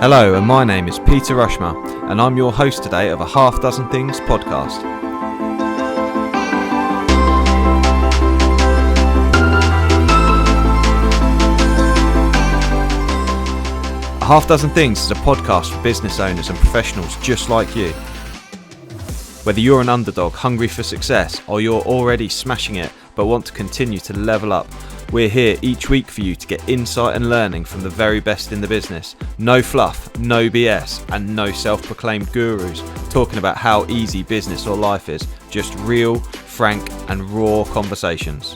Hello, and my name is Peter Rushmer, and I'm your host today of a Half Dozen Things podcast. A Half Dozen Things is a podcast for business owners and professionals just like you. Whether you're an underdog hungry for success or you're already smashing it but want to continue to level up, we're here each week for you to get insight and learning from the very best in the business. No fluff, no BS, and no self-proclaimed gurus talking about how easy business or life is. Just real, frank, and raw conversations.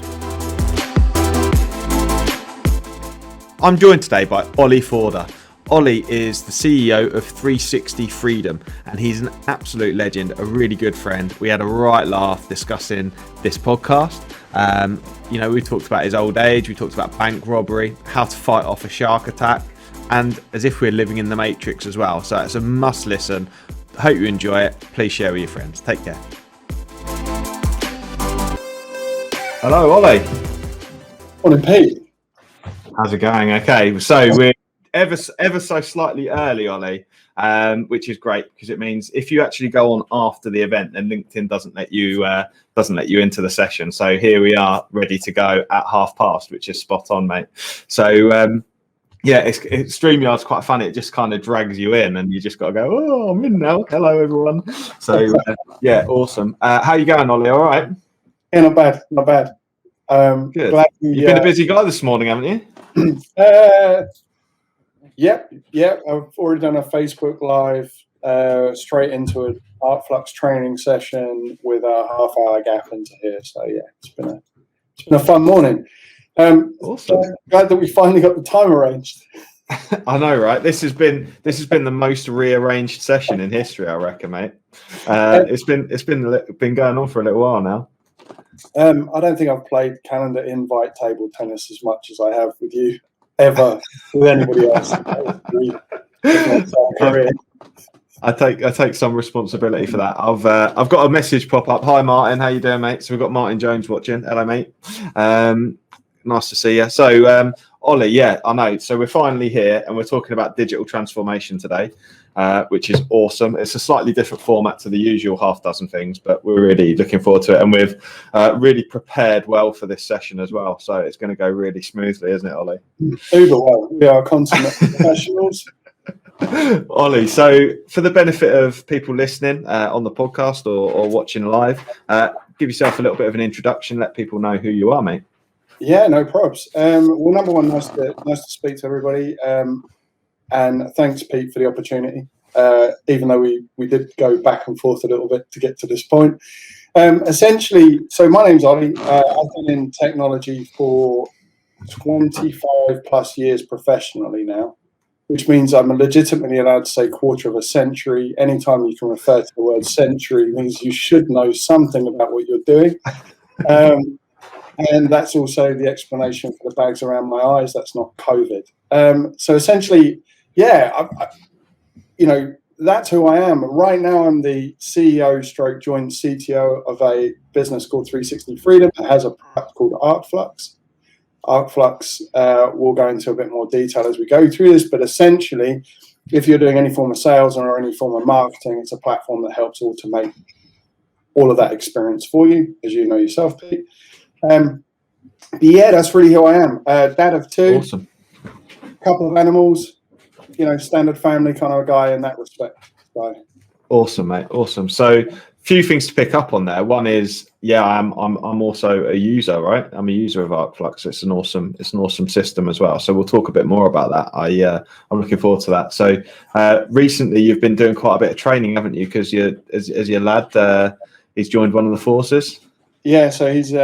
I'm joined today by Olly Forder. Olly is the CEO of 360 Freedom, and he's an absolute legend, a really good friend. We had a right laugh discussing this podcast. We talked about his old age, we talked about bank robbery, how to fight off a shark attack, and as if we're living in the Matrix as well. So it's a must listen. Hope you enjoy it. Please share with your friends. Take care. Hello, Olly. Morning, Pete. How's it going? Okay, so we're ever so slightly early, Olly, which is great because it means if you actually go on after the event, then LinkedIn doesn't let you into the session. So here we are, ready to go at past, which is spot on, mate. So StreamYard's quite funny. It just kind of drags you in, and you just got to go. Oh, I'm in now. Hello, everyone. So awesome. How you going, Olly? All right? Yeah, not bad. Good. You've been a busy guy this morning, haven't you? Yep. I've already done a Facebook Live straight into an Art Flux training session with a half-hour gap into here. So yeah, it's been a fun morning. Awesome. Glad that we finally got the time arranged. I know, right? This has been the most rearranged session in history, I reckon, mate. It's been going on for a little while now. I don't think I've played calendar invite table tennis as much as I have with you ever with anybody else. I take some responsibility for that. I've got a message pop up. Hi Martin, how you doing, mate? So we've got Martin Jones watching. Hello, mate. Nice to see you. So Olly, yeah, I know. So we're finally here, and we're talking about digital transformation today, which is awesome. It's a slightly different format to the usual half dozen things, but we're really looking forward to it, and we've really prepared well for this session as well. So it's going to go really smoothly, isn't it, Olly? Uber well. We are consummate professionals. Olly, so for the benefit of people listening on the podcast or watching live, give yourself a little bit of an introduction. Let people know who you are, mate. Yeah, no props. Well, number one, nice to speak to everybody. And thanks, Pete, for the opportunity. Even though we did go back and forth a little bit to get to this point. Essentially, so my name's Olly. I've been in technology for 25 plus years professionally now, which means I'm legitimately allowed to say quarter of a century. Anytime you can refer to the word century means you should know something about what you're doing. And that's also the explanation for the bags around my eyes. That's not COVID. So essentially, yeah, that's who I am. Right now, I'm the CEO / joint CTO of a business called 360 Freedom. It has a product called Art Flux. Art Flux, we'll go into a bit more detail as we go through this, but essentially, if you're doing any form of sales or any form of marketing, it's a platform that helps automate all of that experience for you, as you know yourself, Pete. Yeah, that's really who I am. Dad of two, awesome. Couple of animals, standard family kind of a guy in that respect. So. Awesome, mate. Awesome. So, few things to pick up on there. One is, I'm also a user, right? I'm a user of Art Flux. It's an awesome system as well. So we'll talk a bit more about that. I'm looking forward to that. So recently you've been doing quite a bit of training, haven't you? Because as your lad, he's joined one of the forces. Yeah, so he's in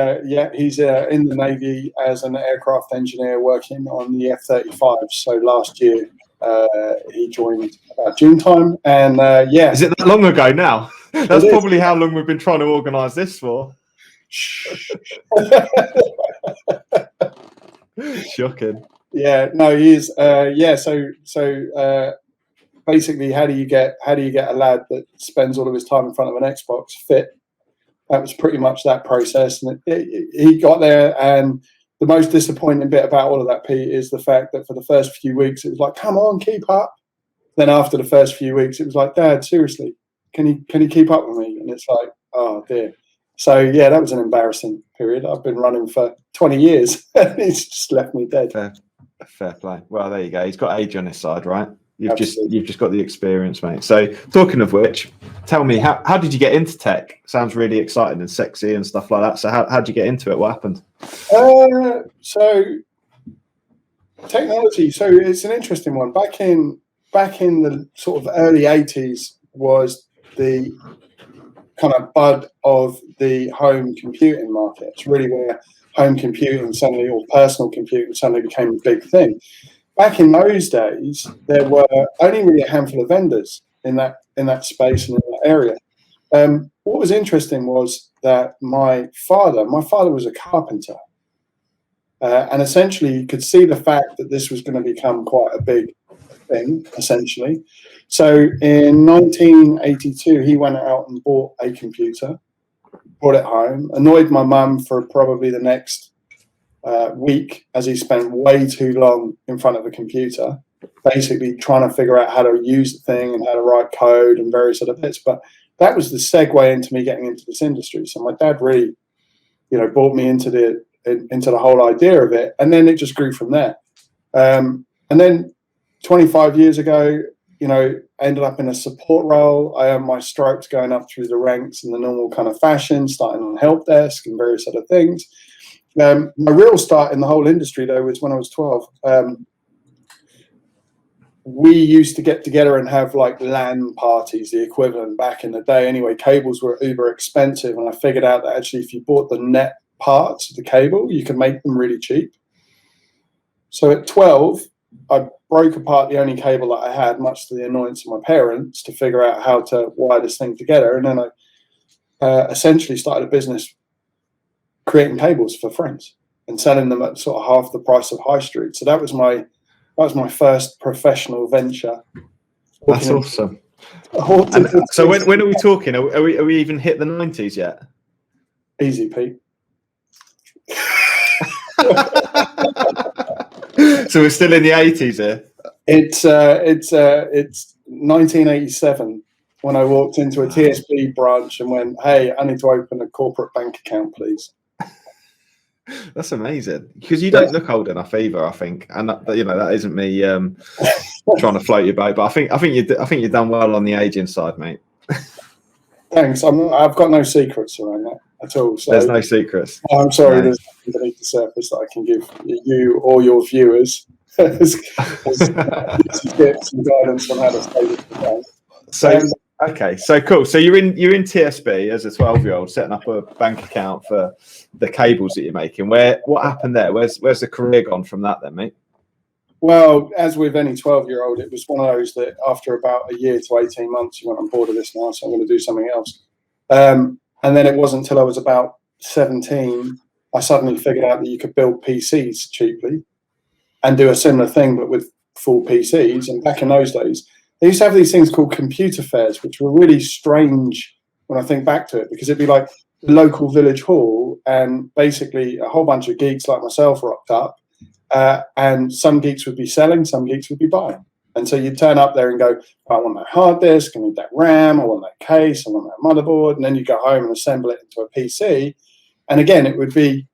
the Navy as an aircraft engineer working on the F-35. So last year he joined about June time, and Is it that long ago now? That's probably how long we've been trying to organise this for. Shocking. Yeah, no, he is. So basically, how do you get a lad that spends all of his time in front of an Xbox fit? That was pretty much that process, and he got there. And the most disappointing bit about all of that, Pete, is the fact that for the first few weeks, it was like, "Come on, keep up." then after the first few weeks, it was like, Dad, seriously, can you keep up with me? And it's like, oh dear. So yeah, that was an embarrassing period. I've been running for 20 years and he's just left me dead. Fair play. Well, there you go. He's got age on his side, right? You've Absolutely. just got the experience, mate. So talking of which, tell me, how did you get into tech? Sounds really exciting and sexy and stuff like that. So how did you get into it? What happened? So technology. So it's an interesting one. Back in the sort of early 80s was the kind of bud of the home computing market. It's really where home computing suddenly, or personal computing suddenly, became a big thing. Back in those days, there were only really a handful of vendors in that space and in that area. What was interesting was that my father was a carpenter, and essentially you could see the fact that this was going to become quite a big thing, essentially. So in 1982, he went out and bought a computer, brought it home, annoyed my mum for probably the next week, as he spent way too long in front of a computer, basically trying to figure out how to use the thing and how to write code and various other bits. But that was the segue into me getting into this industry. So my dad really, brought me into the whole idea of it, and then it just grew from there. And then 25 years ago, ended up in a support role. I earned my stripes going up through the ranks in the normal kind of fashion, starting on help desk and various other things. My real start in the whole industry, though, was when I was 12. We used to get together and have like LAN parties, the equivalent back in the day. Anyway, cables were uber expensive, and I figured out that actually if you bought the net parts of the cable, you could make them really cheap. So at 12, I broke apart the only cable that I had, much to the annoyance of my parents, to figure out how to wire this thing together. And then I essentially started a business creating cables for friends and selling them at sort of half the price of high street. So that was my first professional venture. That's awesome. So when are we talking? Are we even hit the 90s yet? Easy, Pete. So we're still in the 80s here. It's 1987 when I walked into a TSB branch and went, "Hey, I need to open a corporate bank account, please." That's amazing, because you don't look old enough either, I think, and that isn't me trying to float your boat, but I think you've done well on the aging side, mate. Thanks. I've got no secrets around that at all. So there's no secrets. I'm sorry, no. There's nothing beneath the surface that I can give you or your viewers as tips and guidance on how to stay with the bank. So okay, so cool. So you're in TSB as a 12-year-old, setting up a bank account for the cables that you're making. What happened there? Where's the career gone from that then, mate? Well, as with any 12-year-old, it was one of those that after about a year to 18 months, you went, I'm bored of this now, so I'm going to do something else. And then it wasn't until I was about 17, I suddenly figured out that you could build PCs cheaply and do a similar thing, but with full PCs. And back in those days, they used to have these things called computer fairs, which were really strange when I think back to it, because it'd be like the local village hall, and basically a whole bunch of geeks like myself rocked up. And some geeks would be selling, some geeks would be buying. And so you'd turn up there and go, I want that hard disk, I need that RAM, I want that case, I want that motherboard. And then you go home and assemble it into a PC. And again, it would be,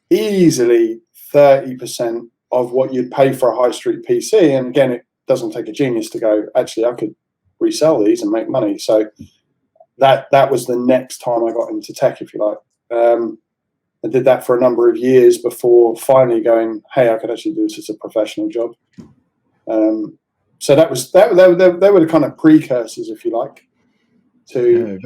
easily 30% of what you'd pay for a high street PC. And again, it doesn't take a genius to go, actually, I could resell these and make money. So that was the next time I got into tech, if you like. I did that for a number of years before finally going, hey, I could actually do this as a professional job. So they were the kind of precursors, if you like, to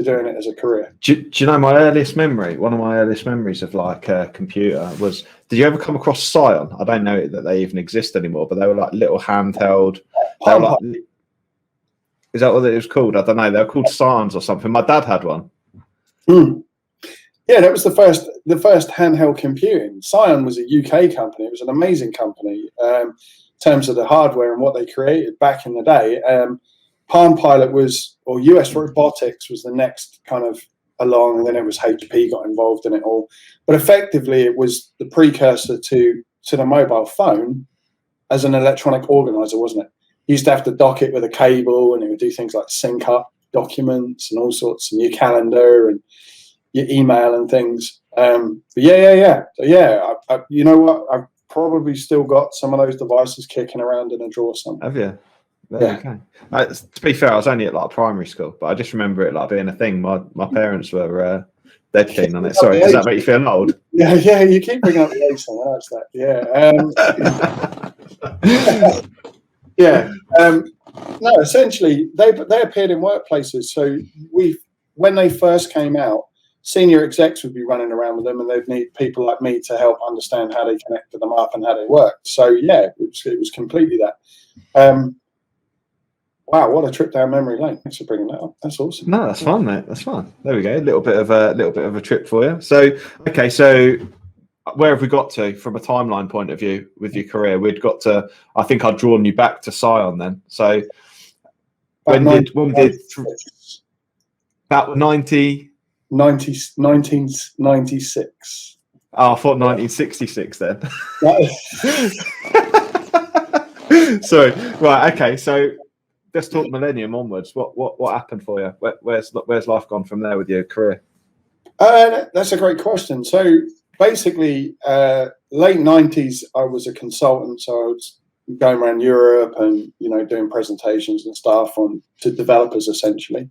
doing it as a career. Do you know my earliest memory? One of my earliest memories of like a computer was, did you ever come across Scion? I don't know that they even exist anymore, but they were like little handheld. Is that what it was called? I don't know. They were called Scions or something. My dad had one. Yeah, that was the first handheld computing. Scion was a UK company. It was an amazing company in terms of the hardware and what they created back in the day. Palm Pilot or US Robotics was the next kind of along, and then it was HP got involved in it all. But effectively, it was the precursor to the mobile phone. as an electronic organizer, wasn't it? You used to have to dock it with a cable, and it would do things like sync up documents and all sorts, and your calendar and your email and things. But yeah. So yeah, you know what? I've probably still got some of those devices kicking around in a drawer somewhere. Have you? There you go. To be fair, I was only at like primary school, but I just remember it like being a thing. My parents were dead keen on it. Sorry, does that make you feel old? Yeah, you keep bringing up the age thing. I noticed that. Yeah. No, essentially, they appeared in workplaces. So when they first came out, senior execs would be running around with them, and they'd need people like me to help understand how they connected them up and how they worked. So yeah, it was completely that. Wow, what a trip down memory lane! Thanks for bringing that up. That's awesome. No, that's fun, mate. That's fun. There we go. A little bit of a trip for you. So, okay, so where have we got to from a timeline point of view with your career? We'd got to. I think I'd drawn you back to Scion then. So, when did about 1996? Oh, I thought 1966 then. Sorry. Right. Okay. So. Let's talk millennium onwards. What happened for you? Where's life gone from there with your career? That's a great question. So basically, late 90s, I was a consultant. So I was going around Europe and doing presentations and stuff to developers essentially.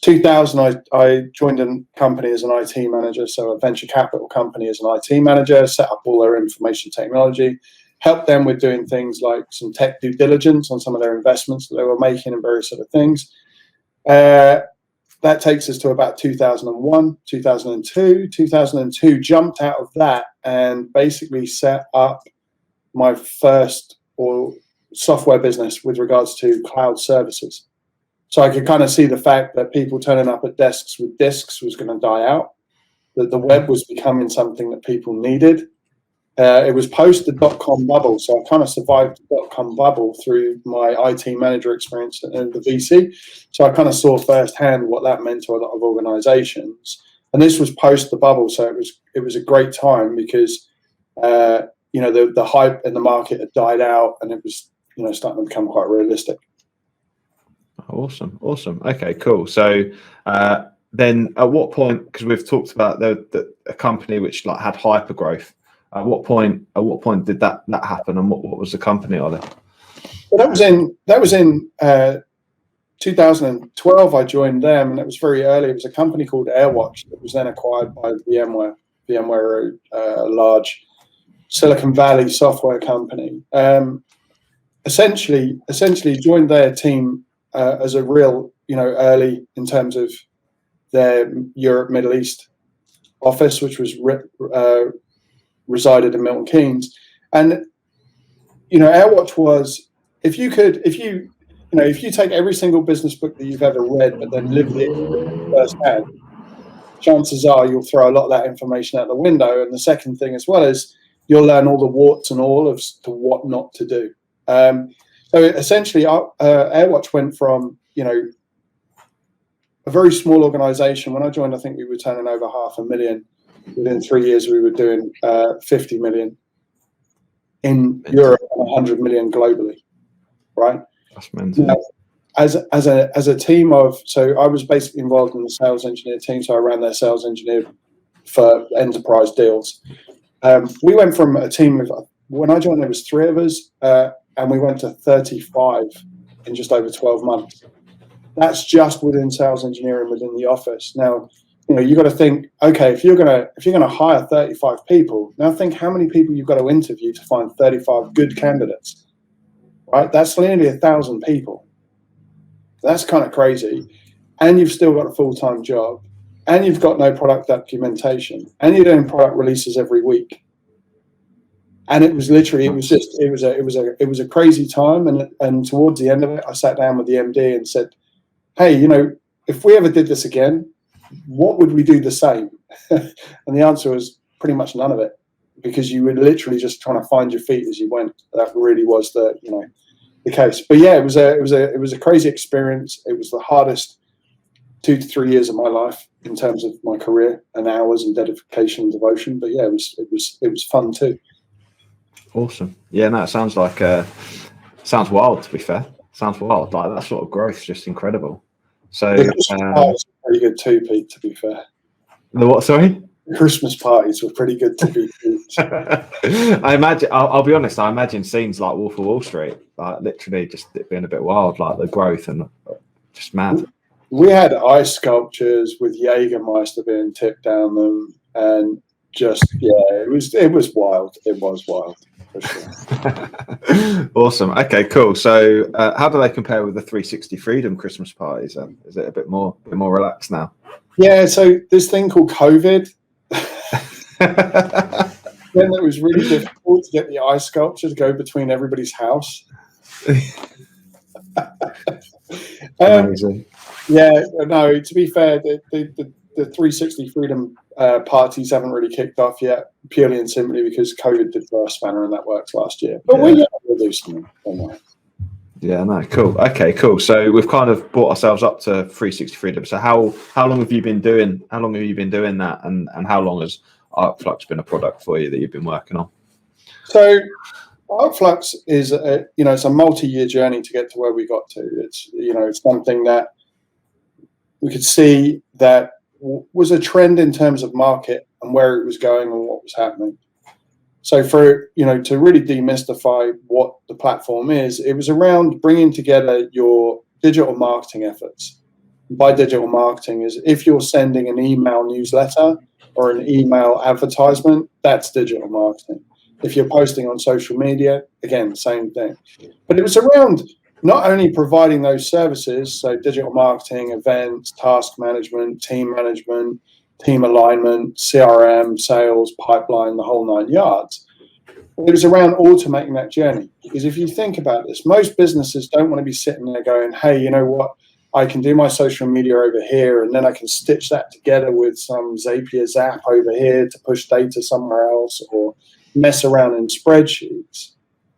2000, I joined a company as an IT manager, so a venture capital company as an IT manager, set up all their information technology. Help them with doing things like some tech due diligence on some of their investments that they were making and various other things. That takes us to about 2001, 2002. 2002 jumped out of that and basically set up my first software business with regards to cloud services. So I could kind of see the fact that people turning up at desks with disks was going to die out, that the web was becoming something that people needed. It was post the dot-com bubble, so I kind of survived the dot-com bubble through my IT manager experience at the VC. So I kind of saw firsthand what that meant to a lot of organizations. And this was post the bubble, so it was a great time because the hype in the market had died out, and it was starting to become quite realistic. Awesome. Okay, cool. So then, at what point? Because we've talked about a company which had hyper growth. At what point did that happen, and what was the company on it? Well, that was in 2012. I joined them, and it was very early. It was a company called AirWatch that was then acquired by VMware. VMware, a large Silicon Valley software company. Essentially joined their team as a real, early in terms of their Europe, Middle East office, which was resided in Milton Keynes. And AirWatch was, if you take every single business book that you've ever read but then lived it firsthand, chances are you'll throw a lot of that information out the window. And the second thing as well is you'll learn all the warts and all of to what not to do. So essentially AirWatch went from a very small organization. When I joined, I think we were turning over $500,000. Within 3 years, we were doing 50 million in Europe and 100 million globally, right? That's mental. Now, as a team so I was basically involved in the sales engineer team, so I ran their sales engineer for enterprise deals. We went from a team of, when I joined, there was 3 of us, and we went to 35 in just over 12 months. That's just within sales engineering within the office. Now, you got to think, okay, if you're gonna hire 35 people, now think how many people you've got to interview to find 35 good candidates, right? That's nearly 1,000 people. That's kind of crazy. And you've still got a full-time job, and you've got no product documentation, and you're doing product releases every week. And it was literally, it was a crazy time. And towards the end of it, I sat down with the MD and said, hey, if we ever did this again, what would we do the same? And the answer was pretty much none of it, because you were literally just trying to find your feet as you went. That really was the case. But yeah, it was a crazy experience. It was the hardest 2 to 3 years of my life in terms of my career and hours and dedication and devotion. But yeah, it was fun too. Awesome. Yeah, no, it sounds like sounds wild. To be fair, sounds wild. Like that sort of growth is just incredible. So The Christmas parties were pretty good too, Pete, to be fair. the what? Sorry. The Christmas parties were pretty good to be I imagine. I'll be honest. I imagine scenes like Wolf of Wall Street, like literally just it being a bit wild, like the growth and just mad. We had ice sculptures with Jägermeister being tipped down them, and just it was wild. It was wild for sure. Awesome. Okay, cool. So, how do they compare with the 360 Freedom Christmas parties? Then is it a bit more relaxed now? Yeah. So this thing called COVID. Then it was really difficult to get the ice sculpture to go between everybody's house. Amazing. Yeah, no, to be fair, the 360 Freedom parties haven't really kicked off yet, purely and simply because COVID did throw a spanner in that works last year. But we'll do something. Don't worry. Yeah, no, cool. Okay, cool. So we've kind of brought ourselves up to 360 Freedom. So how long have you been doing? How long have you been doing that? And how long has ArcFlux been a product for you that you've been working on? So ArcFlux is it's a multi-year journey to get to where we got to. It's it's something that we could see that was a trend in terms of market and where it was going and what was happening. So for to really demystify what the platform is, it was around bringing together your digital marketing efforts. By digital marketing is if you're sending an email newsletter or an email advertisement, that's digital marketing. If you're posting on social media, again, same thing. But it was around not only providing those services, so digital marketing, events, task management, team alignment, CRM, sales, pipeline, the whole 9 yards. It was around automating that journey. Because if you think about this, most businesses don't want to be sitting there going, hey, you know what? I can do my social media over here, and then I can stitch that together with some Zapier Zap over here to push data somewhere else, or mess around in spreadsheets.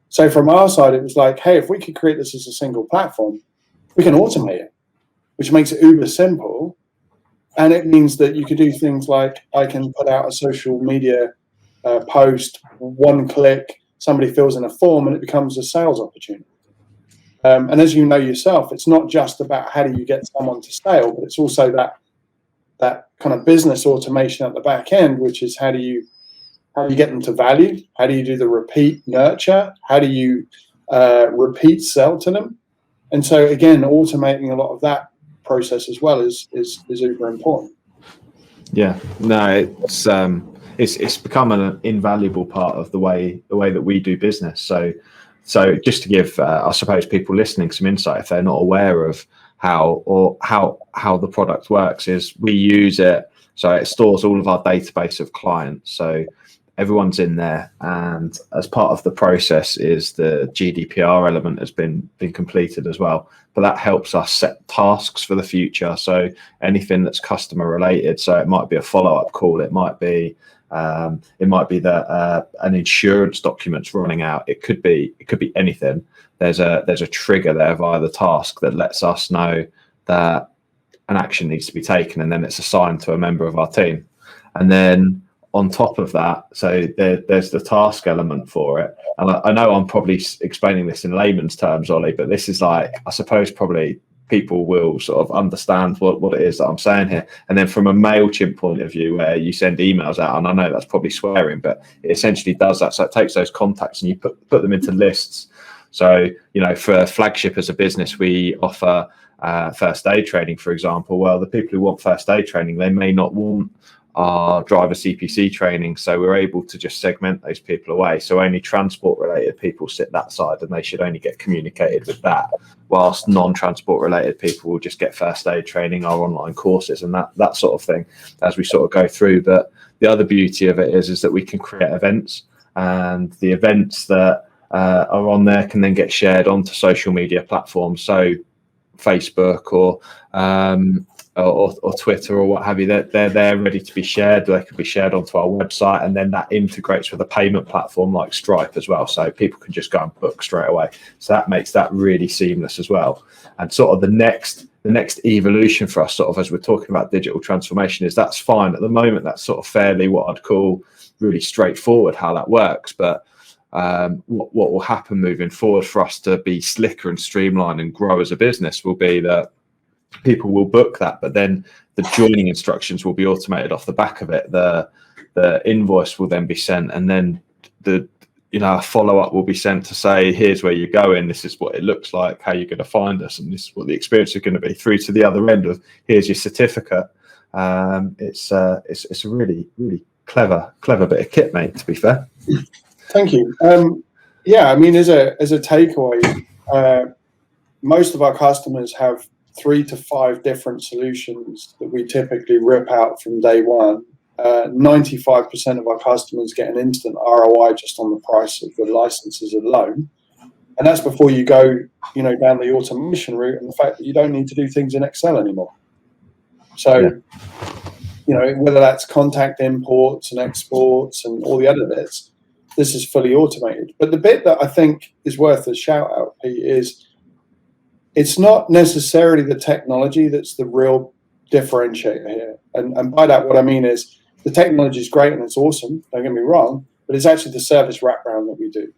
So from our side, it was like, hey, if we could create this as a single platform, we can automate it, which makes it uber simple. And it means that you could do things like I can put out a social media post, one click, somebody fills in a form, and it becomes a sales opportunity. And as you know yourself, it's not just about how do you get someone to sale, but it's also that kind of business automation at the back end, which is how do you get them to value? How do you do the repeat nurture? How do you repeat sell to them? And so again, automating a lot of that process as well is super important. Yeah, no, it's become an invaluable part of the way that we do business. So just to give, I suppose, people listening some insight, if they're not aware of how the product works, is we use it. So it stores all of our database of clients. So everyone's in there, and as part of the process is the GDPR element has been completed as well. But that helps us set tasks for the future. So anything that's customer related. So it might be a follow-up call. It might be that an insurance document's running out. It could be anything. There's a trigger there via the task that lets us know that an action needs to be taken, and then it's assigned to a member of our team. And then on top of that, so there's the task element for it. And I know I'm probably explaining this in layman's terms, Ollie, but this is like, I suppose probably people will sort of understand what it is that I'm saying here. And then from a MailChimp point of view, where you send emails out, and I know that's probably swearing, but it essentially does that. So it takes those contacts and you put them into lists. So, for Flagship as a business, we offer first aid training, for example. Well, the people who want first aid training, they may not want our driver CPC training, so we're able to just segment those people away. So only transport related people sit that side, and they should only get communicated with that, whilst non-transport related people will just get first aid training, our online courses, and that sort of thing as we sort of go through. But the other beauty of it is that we can create events, and the events that are on there can then get shared onto social media platforms, so Facebook or Twitter or what have you. They're there ready to be shared. They can be shared onto our website, and then that integrates with a payment platform like Stripe as well, so people can just go and book straight away. So that makes that really seamless as well. And sort of the next evolution for us, sort of as we're talking about digital transformation, is that's fine at the moment. That's sort of fairly what I'd call really straightforward how that works. But what will happen moving forward for us to be slicker and streamline and grow as a business will be that people will book that, but then the joining instructions will be automated off the back of it. The invoice will then be sent, and then a follow-up will be sent to say, here's where you're going, this is what it looks like, how you're going to find us, and this is what the experience is going to be, through to the other end of, here's your certificate. It's a really, really clever bit of kit, mate, to be fair. Thank you. Yeah, I mean, as a takeaway, most of our customers have 3 to 5 different solutions that we typically rip out from day one. 95% of our customers get an instant ROI just on the price of the licenses alone, and that's before you go, down the automation route and the fact that you don't need to do things in Excel anymore. So, whether that's contact imports and exports and all the other bits, this is fully automated. But the bit that I think is worth a shout out, Pete, is it's not necessarily the technology that's the real differentiator here. And by that, what I mean is the technology is great and it's awesome, don't get me wrong, but it's actually the service wraparound that we do.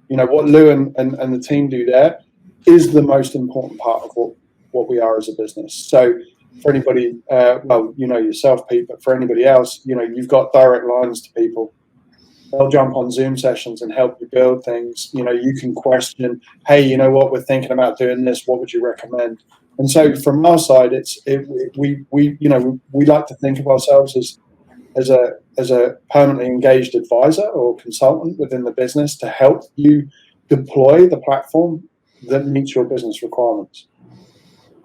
What Lou and the team do there is the most important part of what we are as a business. So for anybody, yourself, Pete, but for anybody else, you've got direct lines to people. They'll jump on Zoom sessions and help you build things. You can question, hey, you know what, we're thinking about doing this. What would you recommend? And so from our side, we like to think of ourselves as a permanently engaged advisor or consultant within the business to help you deploy the platform that meets your business requirements.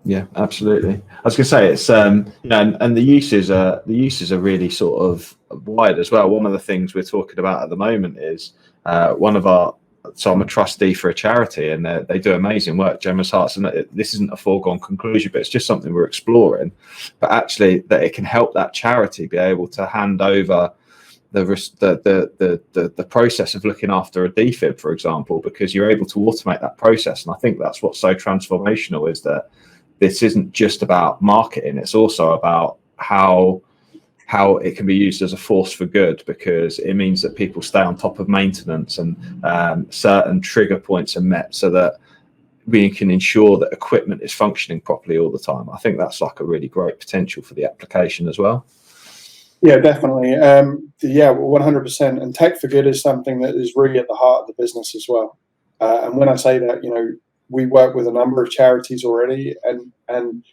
Yeah, absolutely. I was going to say it's and the uses are really sort of wide as well. One of the things we're talking about at the moment is so I'm a trustee for a charity, and they do amazing work, Generous Hearts, and this isn't a foregone conclusion, but it's just something we're exploring. But actually, that it can help that charity be able to hand over the process of looking after a defib, for example, because you're able to automate that process. And I think that's what's so transformational, is that this isn't just about marketing, it's also about how it can be used as a force for good, because it means that people stay on top of maintenance and certain trigger points are met, so that we can ensure that equipment is functioning properly all the time. I think that's like a really great potential for the application as well. Yeah, definitely. 100%. And Tech for Good is something that is really at the heart of the business as well. And when I say that, we work with a number of charities already, and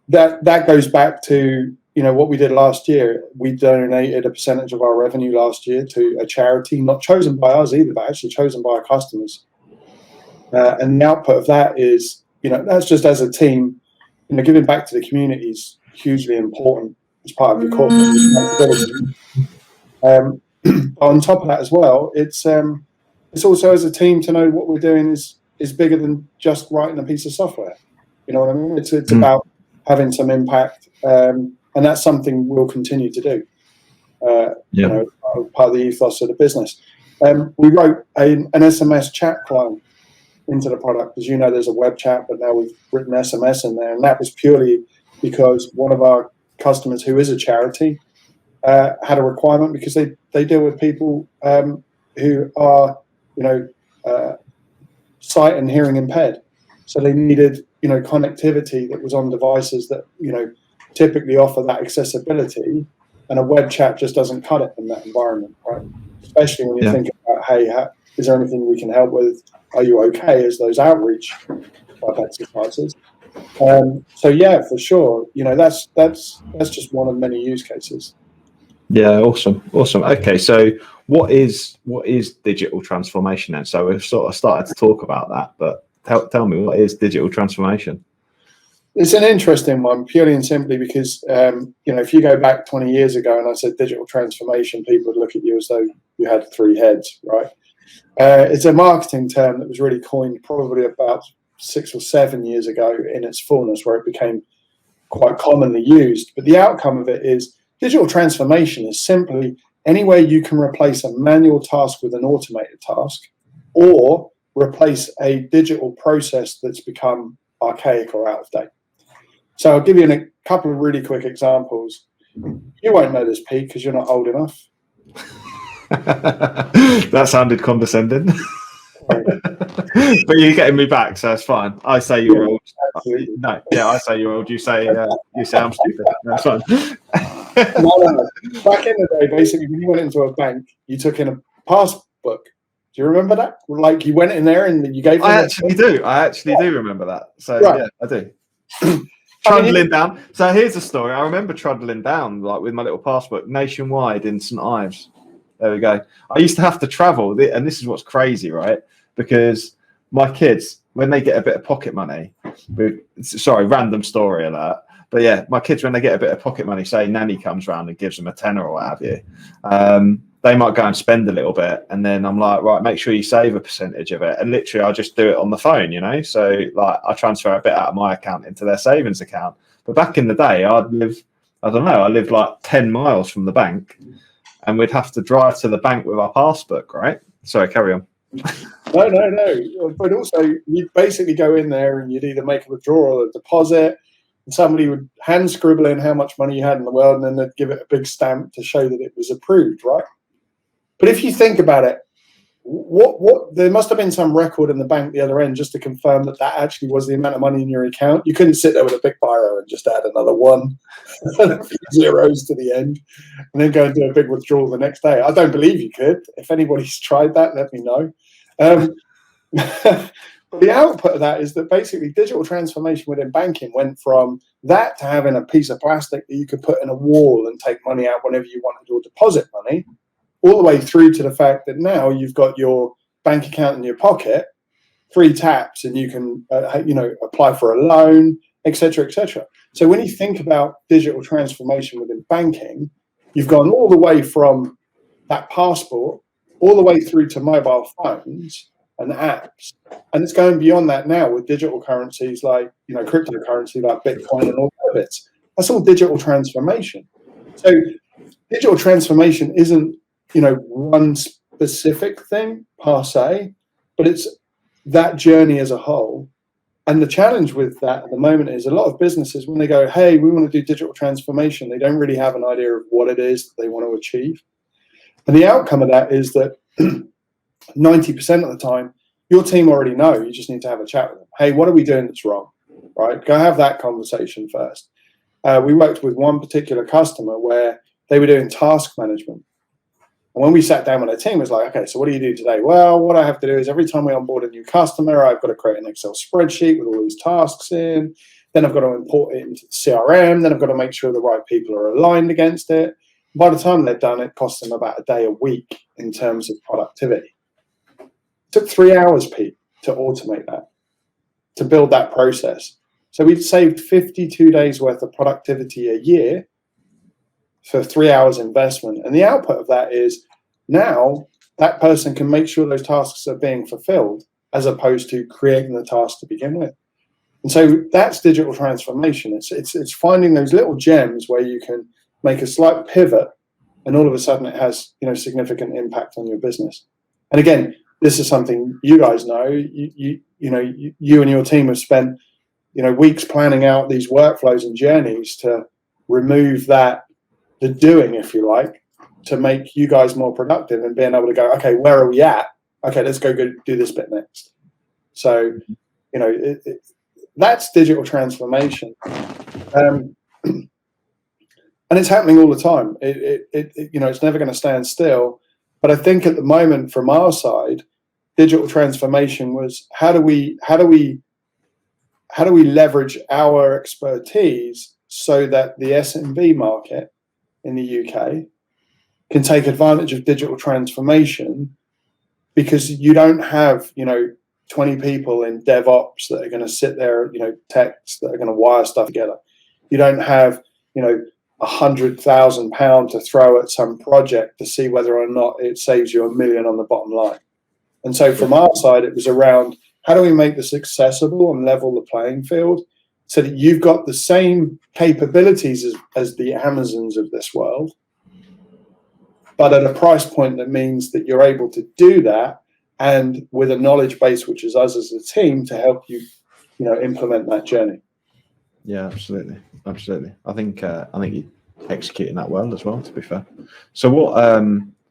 that goes back to what we did last year. We donated a percentage of our revenue last year to a charity, not chosen by us either, but actually chosen by our customers. And the output of that is, that's just as a team, giving back to the community is hugely important as part of your corporate responsibility. On top of that as well, it's also as a team to know what we're doing is bigger than just writing a piece of software. You know what I mean? It's about having some impact, and that's something we'll continue to do. Part of the ethos of the business. We wrote an SMS chat client into the product. As you know, there's a web chat, but now we've written SMS in there, and that was purely because one of our customers, who is a charity, had a requirement, because they deal with people who are sight and hearing impaired, so they needed connectivity that was on devices that typically offer that accessibility, and a web chat just doesn't cut it in that environment, right? Especially when you think about, hey, is there anything we can help with? Are you okay? As those outreach type exercises. So yeah, for sure, that's just one of many use cases. Yeah, awesome. Okay, so what is digital transformation then? So we've sort of started to talk about that, but tell me, what is digital transformation? It's an interesting one, purely and simply because if you go back 20 years ago and I said digital transformation, people would look at you as though you had 3 heads, right? It's a marketing term that was really coined probably about 6 or 7 years ago in its fullness, where it became quite commonly used. But the outcome of it is digital transformation is simply any way you can replace a manual task with an automated task, or replace a digital process that's become archaic or out of date. So I'll give you a couple of really quick examples. You won't know this, Pete, because you're not old enough. That sounded condescending. But you're getting me back, so it's fine. I say you're old. Absolutely. No, yeah, I say you're old. You say I'm stupid. That's fine. No. Back in the day, basically, when you went into a bank, you took in a passbook. Do you remember that? Like you went in there and you gave them. I actually do remember that. So right. yeah, I do. Trundling down. So here's a story. I remember trundling down like with my little passbook nationwide in St Ives. There we go. I used to have to travel, and this is what's crazy, right? Because my kids, when they get a bit of pocket money, sorry, random story alert, but yeah, my kids, when they get a bit of pocket money, say nanny comes round and gives them a tenner or what have you, they might go and spend a little bit, and then I'm like, right, make sure you save a percentage of it, and literally I just do it on the phone, you know. So like I transfer a bit out of my account into their savings account. But back in the day, I lived like 10 miles from the bank, and we'd have to drive to the bank with our passbook, right? Sorry, carry on. No. But also, you'd basically go in there and you'd either make a withdrawal or a deposit, and somebody would hand scribble in how much money you had in the world, and then they'd give it a big stamp to show that it was approved, right? But if you think about it, what there must have been some record in the bank the other end just to confirm that actually was the amount of money in your account. You couldn't sit there with a big biro and just add another one, a few zeros to the end, and then go and do a big withdrawal the next day. I don't believe you could. If anybody's tried that, let me know. But the output of that is that basically digital transformation within banking went from that to having a piece of plastic that you could put in a wall and take money out whenever you wanted or deposit money, all the way through to the fact that now you've got your bank account in your pocket, 3 taps, and you can apply for a loan, etc., etc. So when you think about digital transformation within banking, you've gone all the way from that passport all the way through to mobile phones and apps, and it's going beyond that now with digital currencies like cryptocurrency like Bitcoin and all of it. That's all digital transformation. So digital transformation isn't one specific thing per se, but it's that journey as a whole. And the challenge with that at the moment is a lot of businesses, when they go, hey, we want to do digital transformation, they don't really have an idea of what it is that they want to achieve. And the outcome of that is that 90% of the time, your team already know. You just need to have a chat with them. Hey, what are we doing that's wrong? Right? Go have that conversation first. We worked with one particular customer where they were doing task management. And when we sat down with our team, it was like, okay, so what do you do today? Well, what I have to do is every time we onboard a new customer, I've got to create an Excel spreadsheet with all these tasks in. Then I've got to import it into the CRM. Then I've got to make sure the right people are aligned against it. By the time they've done it, costs them about a day a week in terms of productivity. It took 3 hours, Pete, to automate that, to build that process. So we've saved 52 days worth of productivity a year for 3 hours investment. And the output of that is now that person can make sure those tasks are being fulfilled as opposed to creating the task to begin with. And so that's digital transformation. It's finding those little gems where you can make a slight pivot, and all of a sudden it has significant impact on your business. And again, this is something you guys know. You and your team have spent weeks planning out these workflows and journeys to remove the doing, if you like, to make you guys more productive and being able to go, okay, where are we at? Okay, let's go do this bit next. So that's digital transformation. And it's happening all the time. It's never going to stand still. But I think at the moment, from our side, digital transformation was how do we leverage our expertise so that the SMB market in the UK can take advantage of digital transformation, because you don't have 20 people in DevOps that are going to sit there, techs that are going to wire stuff together. You don't have £100,000 to throw at some project to see whether or not it saves you $1 million on the bottom line. And so from our side, it was around how do we make this accessible and level the playing field so that you've got the same capabilities as the Amazons of this world, but at a price point that means that you're able to do that, and with a knowledge base, which is us as a team, to help you, implement that journey. Yeah, absolutely. I think you're executing that well as well, to be fair. So what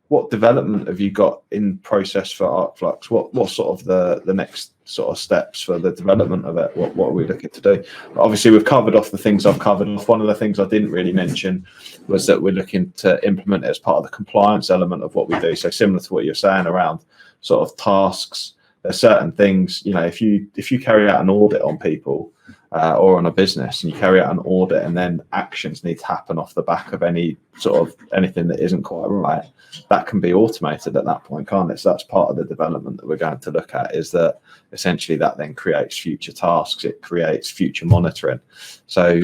what development have you got in process for ArcFlux? What sort of the next sort of steps for the development of it? What are we looking to do? Obviously, we've covered off the things I've covered off. One of the things I didn't really mention was that we're looking to implement it as part of the compliance element of what we do. So similar to what you're saying around sort of tasks, there's certain things, you know, if you carry out an audit on people or on a business, and you carry out an audit and then actions need to happen off the back of any sort of anything that isn't quite right, that can be automated at that point, can't it? So that's part of the development that we're going to look at, is that essentially that then creates future tasks, it creates future monitoring. So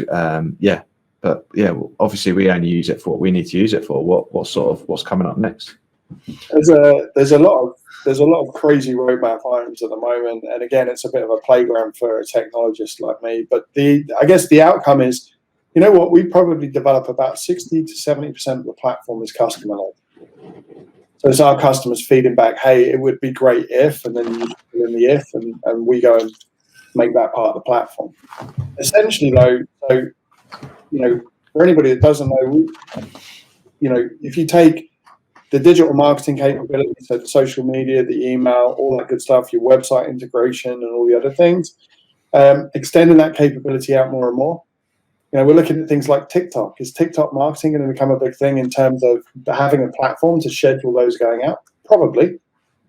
yeah, but yeah, obviously we only use it for what we need to use it for. What's coming up next? There's a lot of crazy roadmap items at the moment, and again, it's a bit of a playground for a technologist like me. But I guess the outcome is, you know what, we probably develop about 60 to 70% of the platform is customer led. So it's our customers feeding back, hey, it would be great if, and then you fill in the if, and we go and make that part of the platform. Essentially, though, so you know, for anybody that doesn't know, you know, if you take the digital marketing capability, so the social media, the email, all that good stuff, your website integration and all the other things, extending that capability out more and more. You know, we're looking at things like TikTok. Is TikTok marketing going to become a big thing in terms of having a platform to schedule those going out? Probably,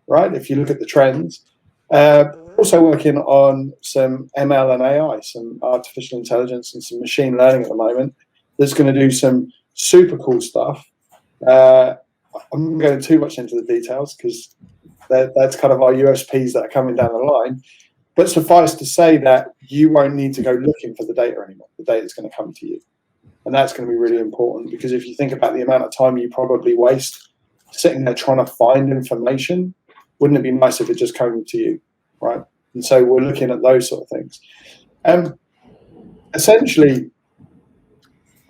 right? If you look at the trends. Also working on some ML and AI, some artificial intelligence and some machine learning at the moment that's going to do some super cool stuff. I'm not going too much into the details because that's kind of our USPs that are coming down the line. But suffice to say that you won't need to go looking for the data anymore. The data is going to come to you. And that's going to be really important, because if you think about the amount of time you probably waste sitting there trying to find information, wouldn't it be nice if it just came to you, right? And so we're looking at those sort of things. Essentially,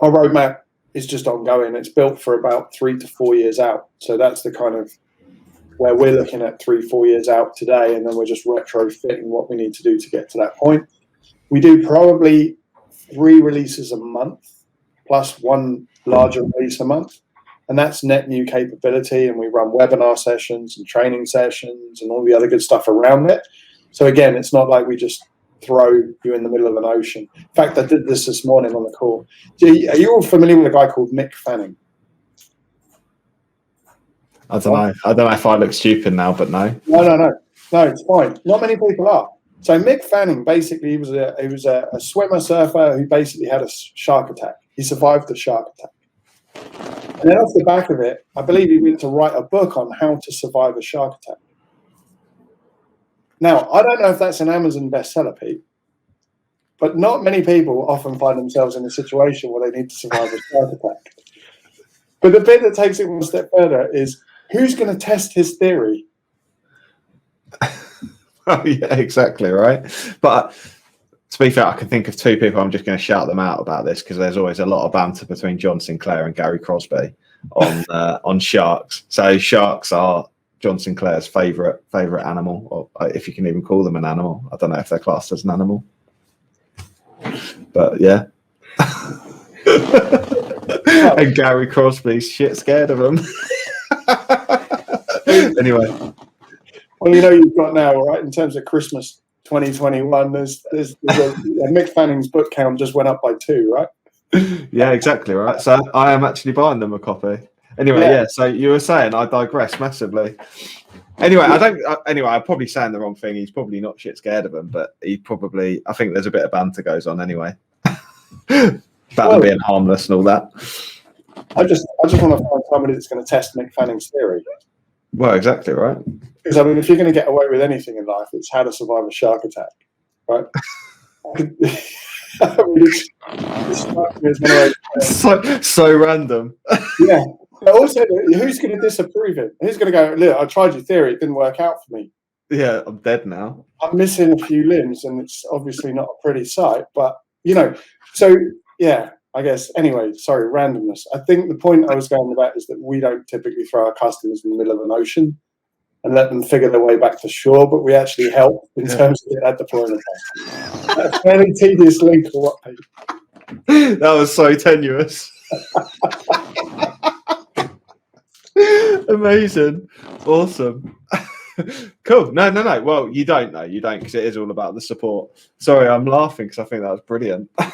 our roadmap is just ongoing. It's built for about 3 to 4 years out. So that's the kind of where we're looking at 3-4 years out today, and then we're just retrofitting what we need to do to get to that point. We do probably 3 releases a month, plus 1 larger release a month, and that's net new capability. And we run webinar sessions and training sessions and all the other good stuff around it. So again, it's not like we just throw you in the middle of an ocean. In fact, I did this morning on the call. Are you all familiar with a guy called Mick Fanning? I don't know if I look stupid now, but no. No, it's fine. Not many people are. So Mick Fanning, basically, he was a swimmer surfer who basically had a shark attack. He survived the shark attack. And then off the back of it, I believe he went to write a book on how to survive a shark attack. Now, I don't know if that's an Amazon bestseller, Pete, but not many people often find themselves in a situation where they need to survive a shark attack. But the bit that takes it one step further is, who's going to test his theory? Oh, yeah, exactly, right. But to be fair, I can think of 2 people. I'm just going to shout them out about this, because there's always a lot of banter between John Sinclair and Gary Crosby on sharks. So sharks are John Sinclair's favorite animal, or if you can even call them an animal. I don't know if they're classed as an animal, but yeah. And Gary Crosby's shit scared of them. Anyway, well, you know, you've got now, right, in terms of Christmas 2021, there's Mick Fanning's book count just went up by 2, right? Yeah, exactly, right. So I am actually buying them a copy. Anyway, yeah. So you were saying, I digress massively. Anyway, I'm probably saying the wrong thing. He's probably not shit scared of him, but I think there's a bit of banter goes on anyway. About them being harmless and all that. I just want to find somebody that's going to test Mick Fanning's theory. Well, exactly, right. Because, I mean, if you're going to get away with anything in life, it's how to survive a shark attack, right? I mean, it's so random. Yeah. But also, who's going to disapprove it? Who's going to go, look, I tried your theory, it didn't work out for me. Yeah, I'm dead now. I'm missing a few limbs, and it's obviously not a pretty sight. But, you know, so, yeah, I guess. Anyway, sorry, randomness. I think the point I was going about is that we don't typically throw our customers in the middle of an ocean and let them figure their way back to shore, but we actually help in terms of that deployment. That's a fairly tedious link or what, Pete? That was so tenuous. Amazing. Awesome. Cool. No. Well, you don't know. You don't, because it is all about the support. Sorry, I'm laughing because I think that was brilliant. I'm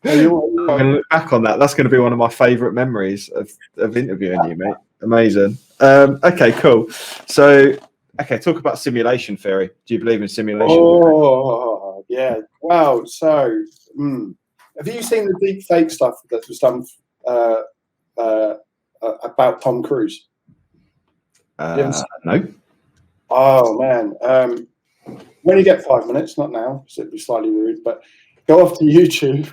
going to look back on that. That's going to be one of my favourite memories of interviewing you, mate. Amazing. Okay, cool. So, okay, talk about simulation theory. Do you believe in simulation theory? Yeah. Wow. So, have you seen the deep fake stuff that was done about Tom Cruise? No. Oh man. When you get 5 minutes, not now, because it'd be slightly rude, but go off to YouTube.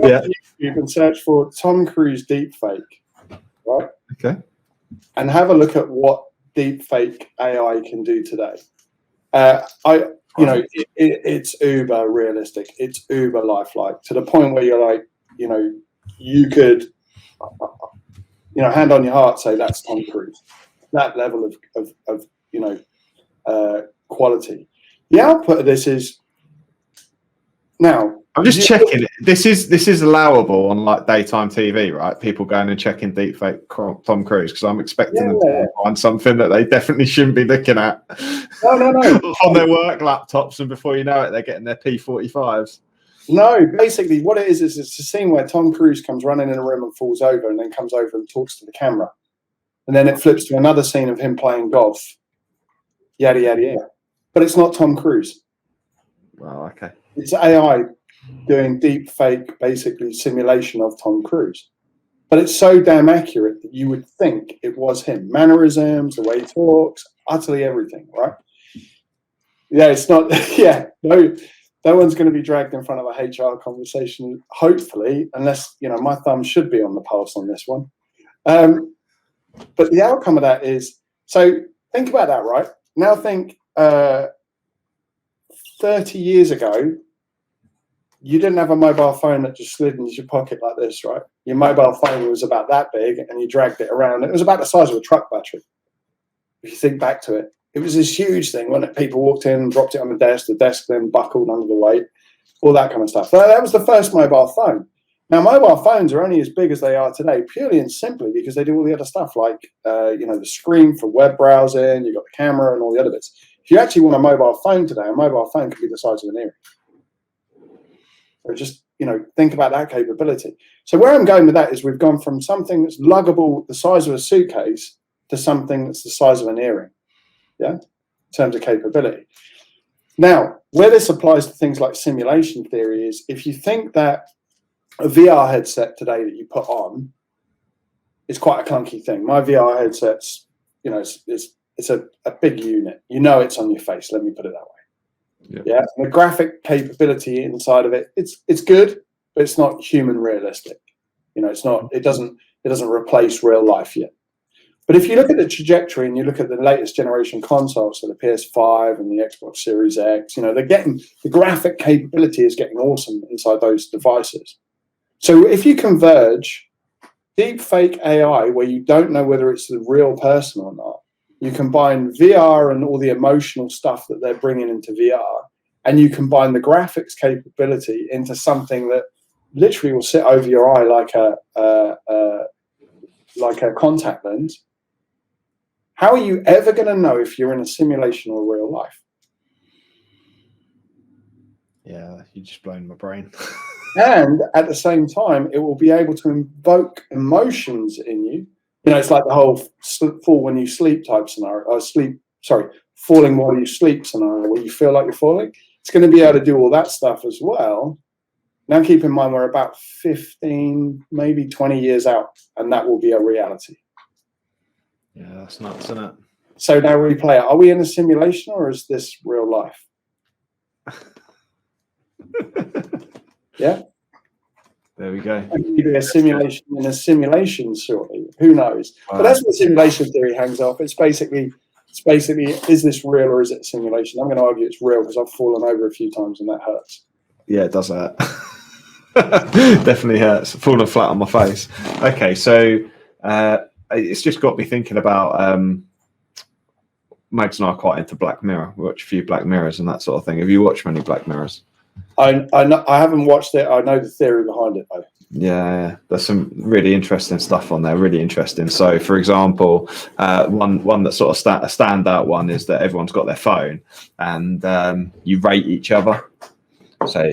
Yeah. You can search for Tom Cruise deep fake, right? Okay. And have a look at what deep fake AI can do today. It's uber realistic. It's uber lifelike, to the point where you're like, you could, hand on your heart, say that's Tom Cruise. That level of quality. The output of this is now. I'm just checking it. This is allowable on like daytime TV, right? People going and checking deepfake Tom Cruise, because I'm expecting them to find something that they definitely shouldn't be looking at. No. On their work laptops, and before you know it, they're getting their P45s. No, basically what it is it's a scene where Tom Cruise comes running in a room and falls over, and then comes over and talks to the camera, and then it flips to another scene of him playing golf. Yada yada yada. But it's not Tom Cruise. Well, okay. It's AI doing deep fake, basically simulation of Tom Cruise. But it's so damn accurate that you would think it was him. Mannerisms, the way he talks, utterly everything, right? Yeah, it's not, no one's going to be dragged in front of a HR conversation, hopefully, unless, my thumb should be on the pulse on this one. But the outcome of that is, so think about that, right? Now think 30 years ago, you didn't have a mobile phone that just slid into your pocket like this, right? Your mobile phone was about that big, and you dragged it around. It was about the size of a truck battery. If you think back to it, it was this huge thing when people walked in, dropped it on the desk then buckled under the weight, all that kind of stuff. So that was the first mobile phone. Now, mobile phones are only as big as they are today, purely and simply because they do all the other stuff, like the screen for web browsing, you've got the camera and all the other bits. If you actually want a mobile phone today, a mobile phone could be the size of an earring. So just, think about that capability. So where I'm going with that is we've gone from something that's luggable, the size of a suitcase, to something that's the size of an earring, in terms of capability. Now, where this applies to things like simulation theory is, if you think that a VR headset today that you put on is quite a clunky thing. My VR headset's, it's a big unit. It's on your face, let me put it that way. Yeah, and the graphic capability inside of it, it's good, but it's not human realistic. It's not. It doesn't replace real life yet. But if you look at the trajectory and you look at the latest generation consoles, so the PS5 and the Xbox Series X, they're getting, the graphic capability is getting awesome inside those devices. So if you converge deep fake AI, where you don't know whether it's the real person or not, you combine VR and all the emotional stuff that they're bringing into VR, and you combine the graphics capability into something that literally will sit over your eye like a contact lens. How are you ever going to know if you're in a simulation or real life? Yeah, you just blown my brain. And at the same time, it will be able to invoke emotions in you. It's like the whole fall when you sleep type scenario, falling while you sleep scenario, where you feel like you're falling. It's going to be able to do all that stuff as well. Now, keep in mind, we're about 15, maybe 20 years out, and that will be a reality. Yeah, that's nuts, isn't it? So now replay it. Are we in a simulation, or is this real life? Yeah. There we go. Maybe a simulation in a simulation, shortly. Who knows? Wow. But that's what simulation theory hangs off. It's basically, is this real or is it a simulation? I'm going to argue it's real, because I've fallen over a few times and that hurts. Yeah, it does hurt. Definitely hurts. Falling flat on my face. Okay, so it's just got me thinking about. Mags and I are quite into Black Mirror. We watch a few Black Mirrors and that sort of thing. Have you watched many Black Mirrors? I haven't watched it. I know the theory behind it, though. Yeah, there's some really interesting stuff on there. Really interesting. So, for example, one that sort of a standout one is that everyone's got their phone, and you rate each other. So,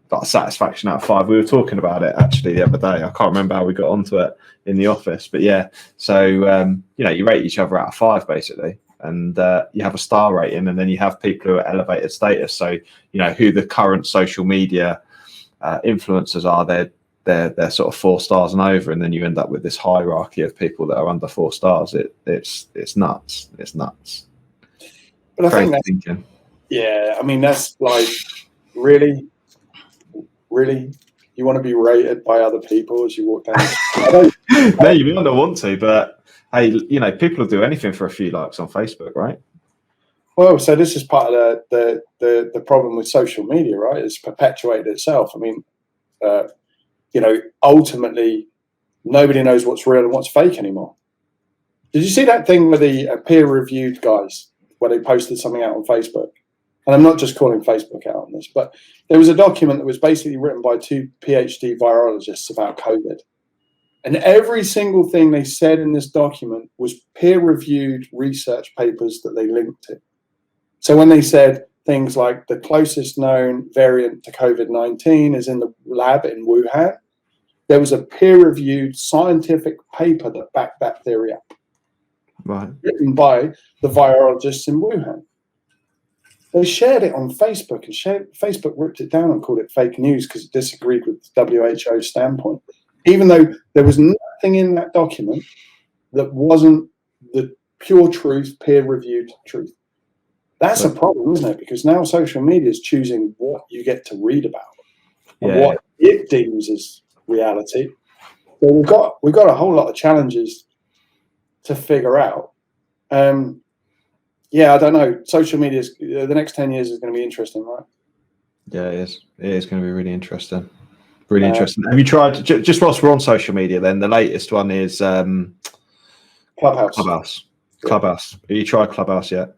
got a satisfaction out of 5. We were talking about it actually the other day. I can't remember how we got onto it in the office, but yeah. So, you rate each other out of 5 basically, and you have a star rating, and then you have people who are elevated status. So, who the current social media influencers are. They're sort of 4 stars and over, and then you end up with this hierarchy of people that are under 4 stars. It's nuts. It's nuts. But I think that's thinking. Yeah, I mean that's like really, you want to be rated by other people as you walk down. No, you might not want to, but hey, people will do anything for a few likes on Facebook, right? Well, so this is part of the problem with social media, right? It's perpetuated itself. I mean, ultimately, nobody knows what's real and what's fake anymore. Did you see that thing with the peer-reviewed guys where they posted something out on Facebook? And I'm not just calling Facebook out on this, but there was a document that was basically written by 2 PhD virologists about COVID. And every single thing they said in this document was peer-reviewed research papers that they linked to. So when they said things like the closest known variant to COVID-19 is in the lab in Wuhan, there was a peer-reviewed scientific paper that backed that theory up, right, written by the virologists in Wuhan. They shared it on Facebook, and Facebook ripped it down and called it fake news because it disagreed with the WHO's standpoint, even though there was nothing in that document that wasn't the pure truth, peer-reviewed truth. That's a problem, isn't it? Because now social media is choosing what you get to read about and what it deems as reality. So we've got a whole lot of challenges to figure out. I don't know. Social media is the next 10 years is going to be interesting, right? Yeah, it is. It is going to be really interesting. Really interesting. Have you tried just whilst we're on social media? Then the latest one is Clubhouse. Clubhouse. Have you tried Clubhouse yet?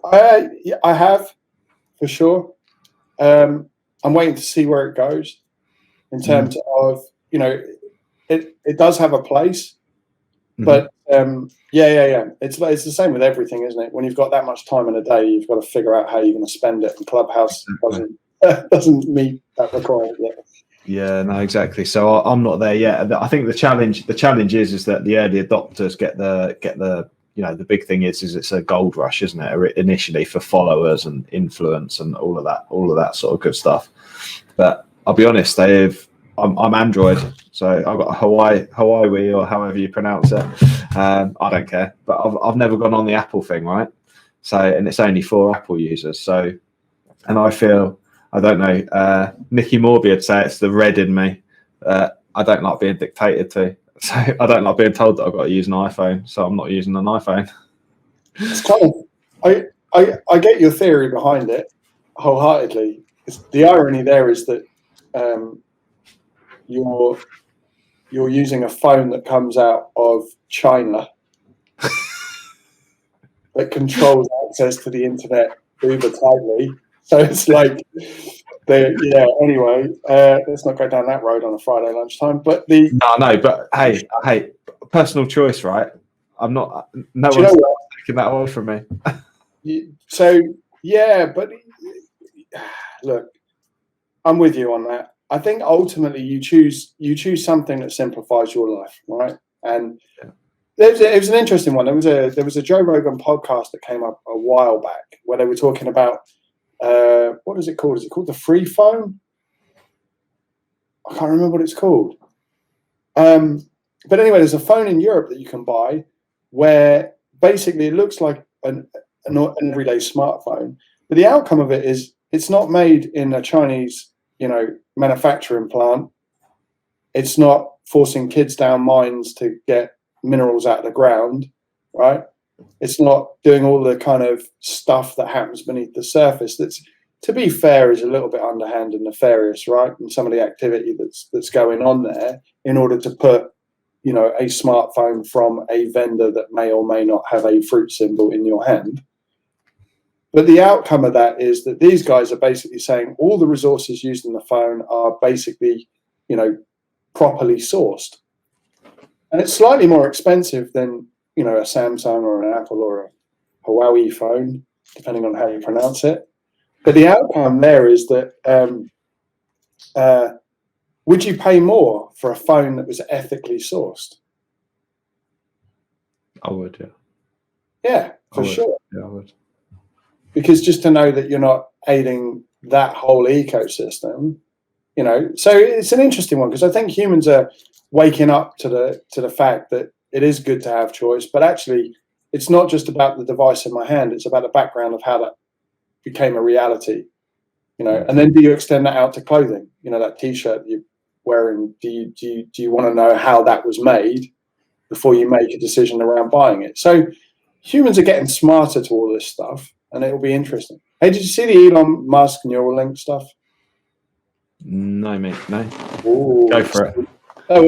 I have, for sure. I'm waiting to see where it goes in terms of, it does have a place, but it's the same with everything, isn't it? When you've got that much time in a day, you've got to figure out how you're going to spend it, and Clubhouse doesn't meet that requirement yet. Yeah, no, exactly. So I'm not there yet. I think the challenge is that the early adopters get the the big thing is it's a gold rush, isn't it? Initially for followers and influence and all of that sort of good stuff. But I'll be honest, I'm Android, so I've got a Hawaii or however you pronounce it. I don't care, but I've never gone on the Apple thing, right? So, and it's only for Apple users. So, and I feel, I don't know, Nicky Morby would say it's the red in me. I don't like being dictated to. So I don't like being told that I've got to use an iPhone, so I'm not using an iPhone. It's kind of, I get your theory behind it wholeheartedly. The irony there is that you're using a phone that comes out of China that controls access to the internet uber tightly. So it's like, anyway, let's not go down that road on a Friday lunchtime. But but hey, personal choice, right? I'm not. No one's taking that away from me. But look, I'm with you on that. I think ultimately you choose something that simplifies your life, right? And it was an interesting one. There was a Joe Rogan podcast that came up a while back where they were talking about. What is it called? Is it called the free phone? I can't remember what it's called. But anyway, there's a phone in Europe that you can buy where basically it looks like an everyday smartphone, but the outcome of it is it's not made in a Chinese, manufacturing plant. It's not forcing kids down mines to get minerals out of the ground, right? It's not doing all the kind of stuff that happens beneath the surface. That's, to be fair, is a little bit underhand and nefarious, right? And some of the activity that's going on there in order to put, a smartphone from a vendor that may or may not have a fruit symbol in your hand. But the outcome of that is that these guys are basically saying all the resources used in the phone are basically, properly sourced. And it's slightly more expensive than, a Samsung or an Apple or a Huawei phone, depending on how you pronounce it. But the outcome there is that would you pay more for a phone that was ethically sourced? I would, yeah. Yeah, for sure. Yeah, I would. Because just to know that you're not aiding that whole ecosystem, so it's an interesting one, because I think humans are waking up to the fact that it is good to have choice, but actually it's not just about the device in my hand, it's about the background of how that became a reality, and then do you extend that out to clothing? That t-shirt you're wearing, do you want to know how that was made before you make a decision around buying it? So humans are getting smarter to all this stuff, and it will be interesting. Hey, did you see the Elon Musk Neuralink stuff? No, mate, no. Ooh, go for it. Oh,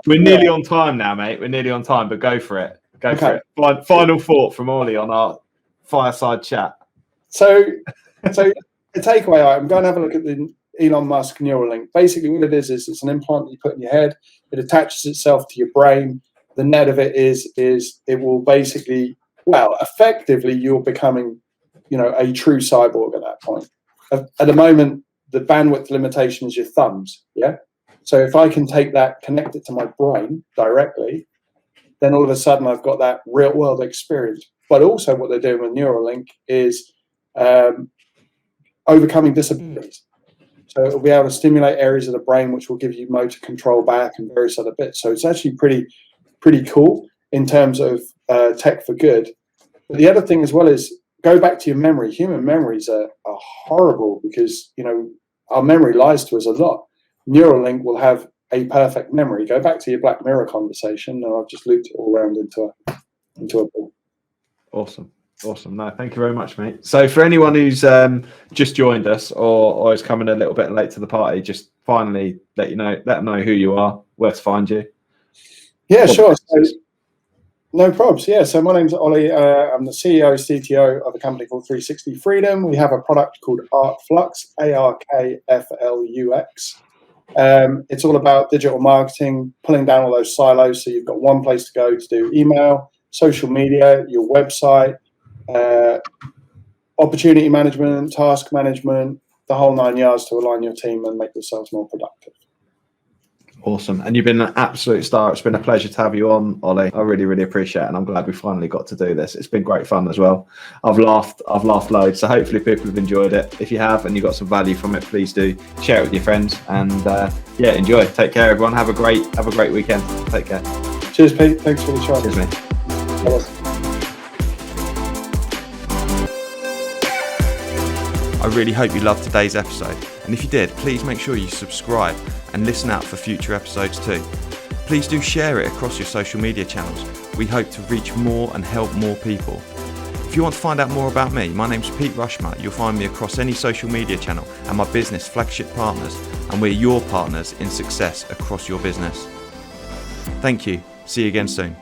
we're nearly on time now, mate. We're nearly on time, but go for it. Go for it. Final thought from Olly on our fireside chat. So the takeaway, I'm going to have a look at the Elon Musk Neuralink. Basically, what it is it's an implant that you put in your head. It attaches itself to your brain. The net of it is it will basically, effectively, you're becoming, a true cyborg at that point. At the moment, the bandwidth limitation is your thumbs. Yeah. So if I can take that, connect it to my brain directly, then all of a sudden I've got that real world experience. But also what they're doing with Neuralink is overcoming disabilities. So it'll be able to stimulate areas of the brain which will give you motor control back and various other bits. So it's actually pretty cool in terms of tech for good. But the other thing as well is go back to your memory. Human memories are horrible because, our memory lies to us a lot. Neuralink will have a perfect memory. Go back to your Black Mirror conversation, and I've just looped it all around into a ball. Awesome. No, thank you very much, mate. So for anyone who's just joined us or is coming a little bit late to the party, just finally let them know who you are, where to find you. Yeah, sure. So, no probs. Yeah, so my name's Olly. I'm the CEO, CTO of a company called 360 Freedom. We have a product called ArcFlux, ARKFLUX. It's all about digital marketing, pulling down all those silos. So you've got one place to go to do email, social media, your website, opportunity management, task management, the whole 9 yards to align your team and make yourselves more productive. Awesome. And you've been an absolute star. It's been a pleasure to have you on, Olly. I really, really appreciate it. And I'm glad we finally got to do this. It's been great fun as well. I've laughed loads. So hopefully people have enjoyed it. If you have and you got some value from it, please do share it with your friends and enjoy. Take care, everyone. Have a great weekend. Take care. Cheers, Pete. Thanks for the chat. Cheers, mate. I really hope you loved today's episode, and if you did, please make sure you subscribe and listen out for future episodes too. Please do share it across your social media channels. We hope to reach more and help more people. If you want to find out more about me, my name's Pete Rushmer. You'll find me across any social media channel and my business Flagship Partners, and we're your partners in success across your business. Thank you. See you again soon.